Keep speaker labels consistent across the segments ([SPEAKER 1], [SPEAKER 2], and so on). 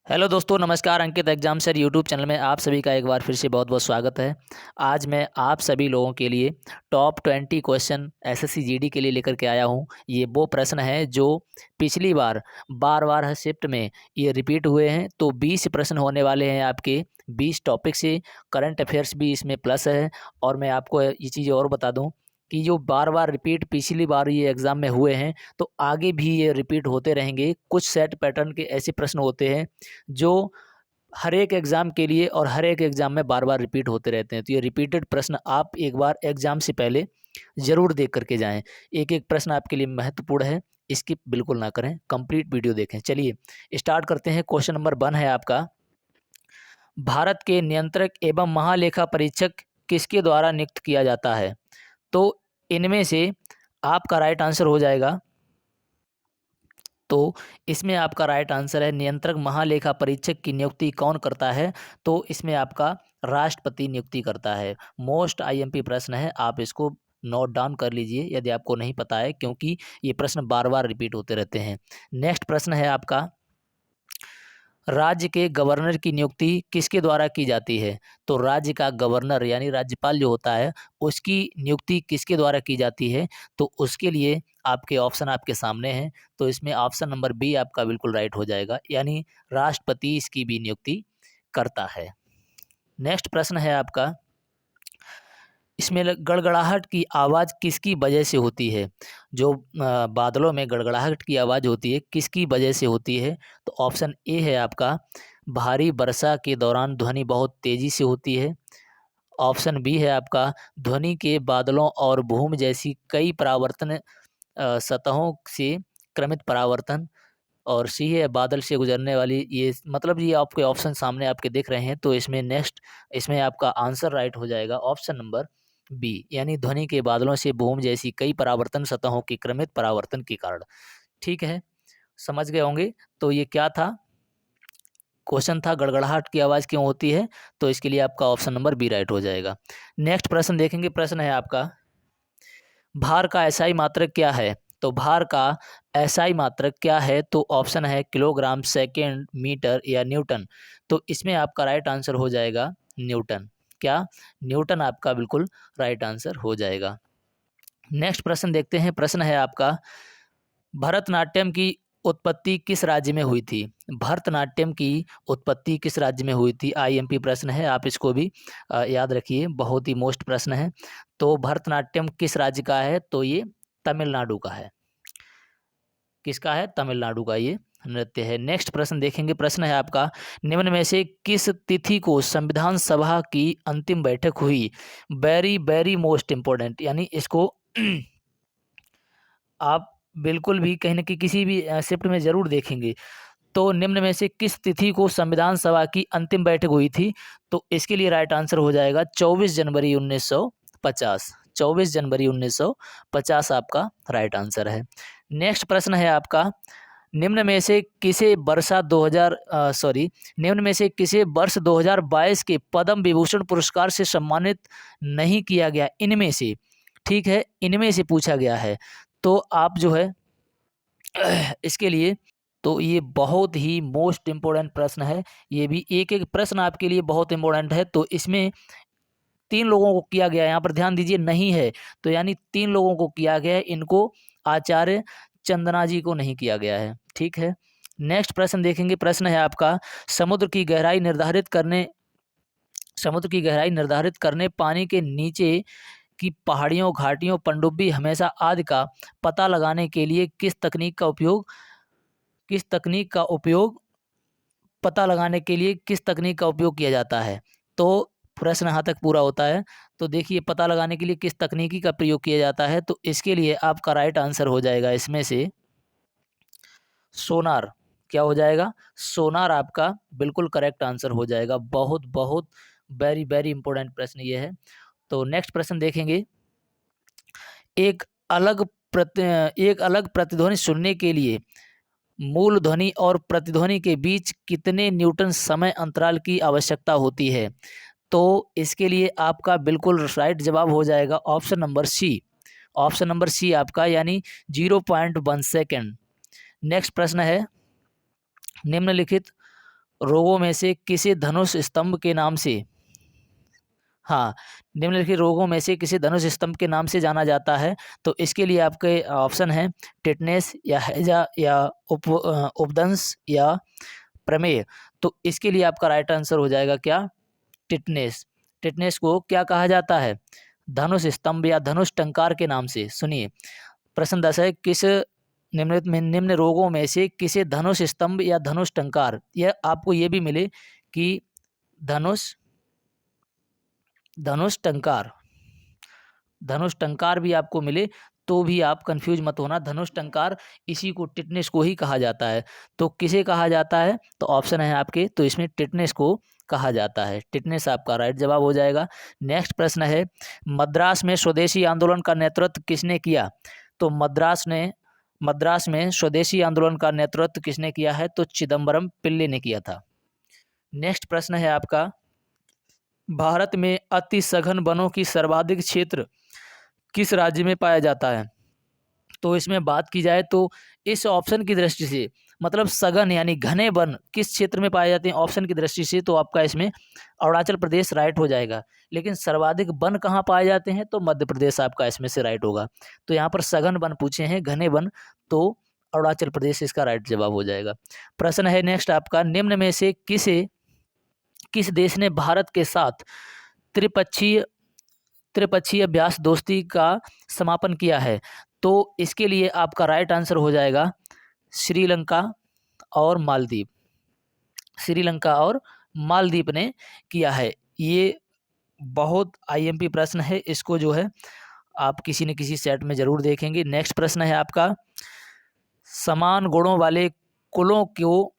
[SPEAKER 1] Hello दोस्तों, नमस्कार। अंकित exam sir YouTube channel में आप सभी का एक बार फिर से बहुत बहुत स्वागत है। आज मैं आप सभी लोगों के लिए टॉप 20 क्वेश्चन एसएससी जीडी के लिए लेकर के आया हूं। ये वो प्रश्न है जो पिछली बार बार बार हर शिफ्ट में ये रिपीट हुए हैं। तो 20 प्रश्न होने वाले हैं आपके, 20 टॉपिक से। करंट अफेयर्स भी इसमें प्लस है। और मैं आपको ये चीज़ और बता दूँ कि जो बार बार रिपीट पिछली बार ये एग्ज़ाम में हुए हैं, तो आगे भी ये रिपीट होते रहेंगे। कुछ सेट पैटर्न के ऐसे प्रश्न होते हैं जो हर एक एग्ज़ाम के लिए और हर एक एग्ज़ाम में बार बार रिपीट होते रहते हैं। तो ये रिपीटेड प्रश्न आप एक बार एग्ज़ाम से पहले ज़रूर देख करके जाएं। एक एक प्रश्न आपके लिए महत्वपूर्ण है, स्किप बिल्कुल ना करें, कंप्लीट वीडियो देखें। चलिए स्टार्ट करते हैं। क्वेश्चन नंबर 1 है आपका, भारत के नियंत्रक एवं महालेखा परीक्षक किसके द्वारा नियुक्त किया जाता है? तो इनमें से आपका राइट आंसर हो जाएगा, तो इसमें आपका राइट आंसर है नियंत्रक महालेखा परीक्षक की नियुक्ति कौन करता है? तो इसमें आपका राष्ट्रपति नियुक्ति करता है। मोस्ट आईएमपी प्रश्न है, आप इसको नोट डाउन कर लीजिए यदि आपको नहीं पता है, क्योंकि ये प्रश्न बार बार रिपीट होते रहते हैं। नेक्स्ट प्रश्न है आपका, राज्य के गवर्नर की नियुक्ति किसके द्वारा की जाती है? तो राज्य का गवर्नर यानी राज्यपाल जो होता है, उसकी नियुक्ति किसके द्वारा की जाती है? तो उसके लिए आपके ऑप्शन आपके सामने हैं। तो इसमें ऑप्शन नंबर बी आपका बिल्कुल राइट हो जाएगा, यानी राष्ट्रपति इसकी भी नियुक्ति करता है। नेक्स्ट प्रश्न है आपका, इसमें गड़गड़ाहट की आवाज़ किसकी वजह से होती है? जो बादलों में गड़गड़ाहट की आवाज़ होती है, किसकी वजह से होती है? तो ऑप्शन ए है आपका, भारी वर्षा के दौरान ध्वनि बहुत तेज़ी से होती है। ऑप्शन बी है आपका, ध्वनि के बादलों और भूमि जैसी कई परावर्तन सतहों से क्रमित परावर्तन। और सी है बादल से गुजरने वाली, ये मतलब ये आपके ऑप्शन सामने आपके दिख रहे हैं। तो इसमें आपका आंसर राइट हो जाएगा ऑप्शन नंबर बी, यानी ध्वनि के बादलों से भूमि जैसी कई परावर्तन सतहों के क्रमित परावर्तन के कारण। ठीक है, समझ गए होंगे। तो ये क्या था, क्वेश्चन था गड़गड़ाहट की आवाज़ क्यों होती है? तो इसके लिए आपका ऑप्शन नंबर बी राइट हो जाएगा। नेक्स्ट प्रश्न देखेंगे। प्रश्न है आपका, भार का एसआई मात्रक क्या है? तो भार का एसआई मात्रक क्या है? तो ऑप्शन है किलोग्राम, सेकंड, मीटर या न्यूटन। तो इसमें आपका राइट आंसर हो जाएगा न्यूटन। क्या? न्यूटन आपका बिल्कुल राइट आंसर हो जाएगा। नेक्स्ट प्रश्न देखते हैं। प्रश्न है आपका, भरतनाट्यम की उत्पत्ति किस राज्य में हुई थी? भरतनाट्यम की उत्पत्ति किस राज्य में हुई थी? आईएमपी प्रश्न है, आप इसको भी याद रखिए, बहुत ही मोस्ट प्रश्न है। तो भरतनाट्यम किस राज्य का है? तो ये तमिलनाडु का है। किसका है? तमिलनाडु का ये नृत्य है। नेक्स्ट प्रश्न देखेंगे। प्रश्न है आपका, निम्न में से किस तिथि को संविधान सभा की अंतिम बैठक हुई? वेरी वेरी मोस्ट इंपॉर्टेंट, यानी इसको आप बिल्कुल भी कहीं न कहीं किसी भी शिफ्ट में ज़रूर देखेंगे। तो निम्न में से किस तिथि को संविधान सभा की अंतिम बैठक हुई थी? तो इसके लिए राइट आंसर हो जाएगा 24 जनवरी 1950। 24 जनवरी 1950 आपका राइट आंसर है। नेक्स्ट प्रश्न है आपका, निम्न में से किसे निम्न में से किसे वर्ष 2022 के पद्म विभूषण पुरस्कार से सम्मानित नहीं किया गया? इनमें से, ठीक है, इनमें से पूछा गया है। तो आप जो है इसके लिए, तो ये बहुत ही मोस्ट इम्पोर्टेंट प्रश्न है। ये भी एक-एक प्रश्न आपके लिए बहुत इम्पोर्टेंट है। तो इसमें 3 लोगों को किया गया है, यहाँ पर ध्यान दीजिए, नहीं है तो यानी 3 लोगों को किया गया है, इनको आचार्य चंदना जी को नहीं किया गया है। ठीक है, नेक्स्ट प्रश्न देखेंगे। प्रश्न है आपका, समुद्र की गहराई निर्धारित करने पानी के नीचे की पहाड़ियों, घाटियों, पनडुब्बी, हमेशा आदि का पता लगाने के लिए किस तकनीक का उपयोग पता लगाने के लिए किस तकनीक का उपयोग किया जाता है? तो प्रश्न यहाँ तक पूरा होता है। तो देखिए, पता लगाने के लिए किस तकनीकी का प्रयोग किया जाता है? तो इसके लिए आपका राइट आंसर हो जाएगा इसमें से सोनार। क्या हो जाएगा? सोनार आपका बिल्कुल करेक्ट आंसर हो जाएगा। बहुत बहुत वेरी वेरी इंपॉर्टेंट प्रश्न ये है। तो नेक्स्ट प्रश्न देखेंगे। एक एक अलग प्रतिध्वनि सुनने के लिए मूल ध्वनि और प्रतिध्वनि के बीच कितने न्यूटन समय अंतराल की आवश्यकता होती है? तो इसके लिए आपका बिल्कुल राइट जवाब हो जाएगा option number C. Option number C आपका, यानी 0.1 सेकेंड। नेक्स्ट प्रश्न है, निम्नलिखित रोगों में से किसे धनुष स्तंभ के नाम से, हाँ, निम्नलिखित रोगों में से किसे धनुष स्तंभ के नाम से जाना जाता है? तो इसके लिए आपके ऑप्शन है टिटनेस या हैजा या उपदंश या प्रमेय। तो इसके लिए आपका राइट आंसर हो जाएगा क्या? टिटनेस। टिटनेस को क्या कहा जाता है? धनुष स्तंभ या धनुष टंकार के नाम से। सुनिए, प्रश्न 10 है, किस निम्नलिखित में निम्न रोगों में से किसे धनुष स्तंभ या धनुष टंकार, यह आपको ये भी मिले कि धनुष धनुष टंकार, धनुष टंकार भी आपको मिले तो भी आप कंफ्यूज मत होना। धनुष टंकार इसी को टिटनेस को ही कहा जाता है। तो किसे कहा जाता है? तो ऑप्शन है आपके, तो इसमें टिटनेस को कहा जाता है। टिटनेस आपका राइट जवाब हो जाएगा। नेक्स्ट प्रश्न है, मद्रास में स्वदेशी आंदोलन का नेतृत्व किसने किया? तो मद्रास में स्वदेशी आंदोलन का नेतृत्व किसने किया है? तो चिदम्बरम पिल्ले ने किया था। नेक्स्ट प्रश्न है आपका, भारत में अति सघन वनों की सर्वाधिक क्षेत्र किस राज्य में पाया जाता है? तो इसमें बात की जाए तो इस ऑप्शन की दृष्टि से, मतलब सघन यानी घने वन किस क्षेत्र में पाए जाते हैं ऑप्शन की दृष्टि से, तो आपका इसमें अरुणाचल प्रदेश राइट हो जाएगा। लेकिन सर्वाधिक वन कहाँ पाए जाते हैं? तो मध्य प्रदेश आपका इसमें से राइट होगा। तो यहाँ पर सघन वन पूछे हैं, घने वन, तो अरुणाचल प्रदेश इसका राइट जवाब हो जाएगा। प्रश्न है नेक्स्ट आपका, निम्न में से किस देश ने भारत के साथ त्रिपक्षीय त्रिपक्षीय अभ्यास दोस्ती का समापन किया है? तो इसके लिए आपका राइट आंसर हो जाएगा श्रीलंका और मालदीव। श्रीलंका और मालदीव ने किया है। ये बहुत आईएमपी प्रश्न है, इसको जो है आप किसी न किसी सेट में जरूर देखेंगे। नेक्स्ट प्रश्न है आपका, समान गुणों वाले कुलों को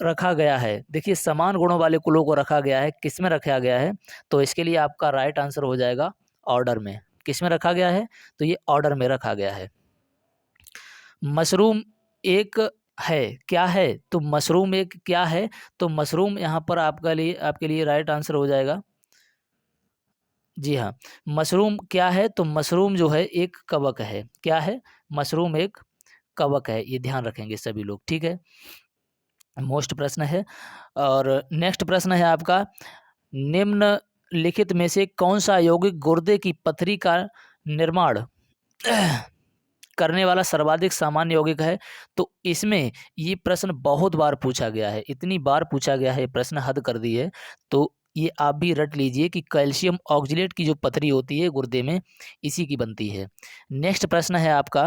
[SPEAKER 1] रखा गया है। देखिए, समान गुणों वाले कुलों को रखा गया है, किस में रखा गया है? तो इसके लिए आपका राइट आंसर हो जाएगा ऑर्डर में। किस में रखा गया है? तो ये ऑर्डर में रखा गया है। मशरूम एक है, क्या है? तो मशरूम एक क्या है? तो मशरूम यहाँ पर आपके लिए राइट आंसर हो जाएगा, जी हाँ, मशरूम क्या है? तो मशरूम जो है एक कवक है। क्या है? मशरूम एक कवक है, ये ध्यान रखेंगे सभी लोग, ठीक है। मोस्ट प्रश्न है। और नेक्स्ट प्रश्न है आपका, निम्नलिखित में से कौन सा यौगिक गुर्दे की पथरी का निर्माण करने वाला सर्वाधिक सामान्य यौगिक है? तो इसमें ये प्रश्न बहुत बार पूछा गया है, इतनी बार पूछा गया है, ये प्रश्न हद कर दी है। तो ये आप भी रट लीजिए कि कैल्शियम ऑक्जेलेट की जो पथरी होती है गुर्दे में, इसी की बनती है। नेक्स्ट प्रश्न है आपका,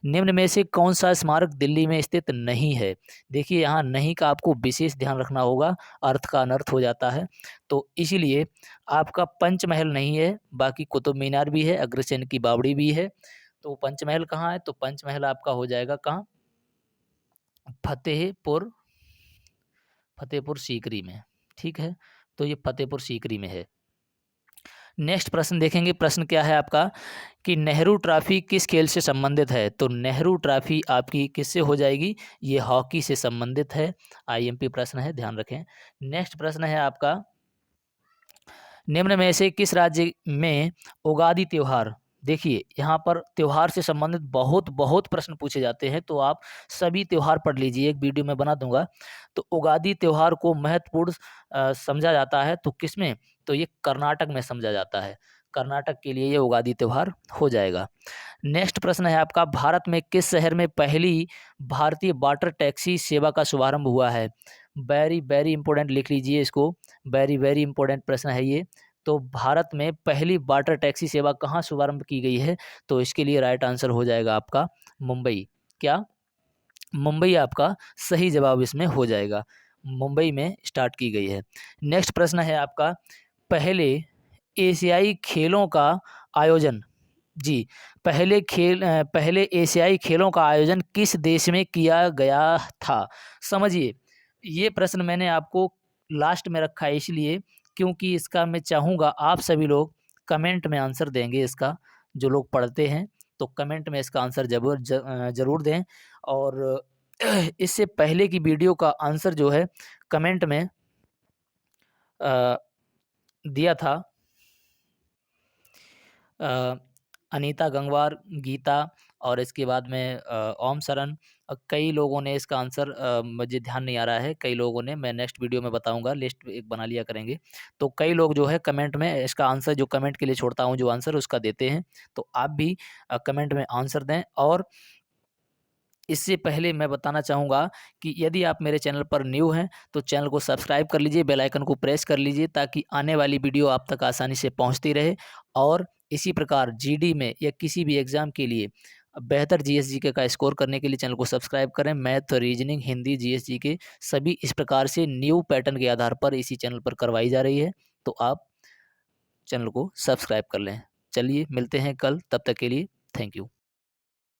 [SPEAKER 1] निम्न में से कौन सा स्मारक दिल्ली में स्थित नहीं है? देखिए, यहाँ नहीं का आपको विशेष ध्यान रखना होगा, अर्थ का अनर्थ हो जाता है। तो इसीलिए आपका पंचमहल नहीं है, बाकी कुतुब मीनार भी है, अग्रसेन की बावड़ी भी है। तो पंचमहल कहाँ है? तो पंचमहल आपका हो जाएगा कहाँ? फतेहपुर फतेहपुर सीकरी में, ठीक है। तो ये फतेहपुर सीकरी में है। नेक्स्ट प्रश्न देखेंगे, प्रश्न क्या है आपका कि नेहरू ट्रॉफी किस खेल से संबंधित है? तो नेहरू ट्रॉफी आपकी किससे हो जाएगी? ये हॉकी से संबंधित है। आईएमपी प्रश्न है, ध्यान रखें। नेक्स्ट प्रश्न है आपका, निम्न में से किस राज्य में उगादी त्योहार, देखिए यहाँ पर त्योहार से संबंधित बहुत बहुत प्रश्न पूछे जाते हैं, तो आप सभी त्योहार पढ़ लीजिए, एक वीडियो में बना दूंगा। तो उगादी त्योहार को महत्वपूर्ण समझा जाता है, तो किस में? तो ये कर्नाटक में समझा जाता है। कर्नाटक के लिए ये उगादी त्योहार हो जाएगा। नेक्स्ट प्रश्न है आपका, भारत में किस शहर में पहली भारतीय वाटर टैक्सी सेवा का शुभारंभ हुआ है? वेरी वेरी इंपॉर्टेंट, लिख लीजिए इसको, वेरी वेरी इंपॉर्टेंट प्रश्न है ये। तो भारत में पहली वाटर टैक्सी सेवा कहाँ शुभारंभ की गई है? तो इसके लिए राइट आंसर हो जाएगा आपका मुंबई। क्या? मुंबई आपका सही जवाब इसमें हो जाएगा। मुंबई में स्टार्ट की गई है। नेक्स्ट प्रश्न है आपका, पहले एशियाई खेलों का आयोजन, जी, पहले एशियाई खेलों का आयोजन किस देश में किया गया था? समझिए, ये प्रश्न मैंने आपको लास्ट में रखा है इसलिए क्योंकि इसका मैं चाहूँगा आप सभी लोग कमेंट में आंसर देंगे इसका, जो लोग पढ़ते हैं तो कमेंट में इसका आंसर ज़रूर दें। और इससे पहले की वीडियो का आंसर जो है कमेंट में अ, दिया था अ, अनीता गंगवार, गीता और इसके बाद में ओम शरण। कई लोगों ने इसका आंसर मुझे ध्यान नहीं आ रहा है, कई लोगों ने, मैं नेक्स्ट वीडियो में बताऊँगा, लिस्ट एक बना लिया करेंगे। तो कई लोग जो है कमेंट में इसका आंसर, जो कमेंट के लिए छोड़ता हूँ जो आंसर, उसका देते हैं। तो आप भी कमेंट में आंसर दें। और इससे पहले मैं बताना चाहूँगा कि यदि आप मेरे चैनल पर न्यू हैं तो चैनल को सब्सक्राइब कर लीजिए, बेल आइकन को प्रेस कर लीजिए ताकि आने वाली वीडियो आप तक आसानी से पहुँचती रहे। और इसी प्रकार जीडी में या किसी भी एग्ज़ाम के लिए बेहतर जीएस जीके का स्कोर करने के लिए चैनल को सब्सक्राइब करें। Math, reasoning, Hindi, GS GK सभी इस प्रकार से न्यू पैटर्न के आधार पर इसी चैनल पर करवाई जा रही है। तो आप चैनल को सब्सक्राइब कर लें। चलिए मिलते हैं कल, तब तक के लिए थैंक यू।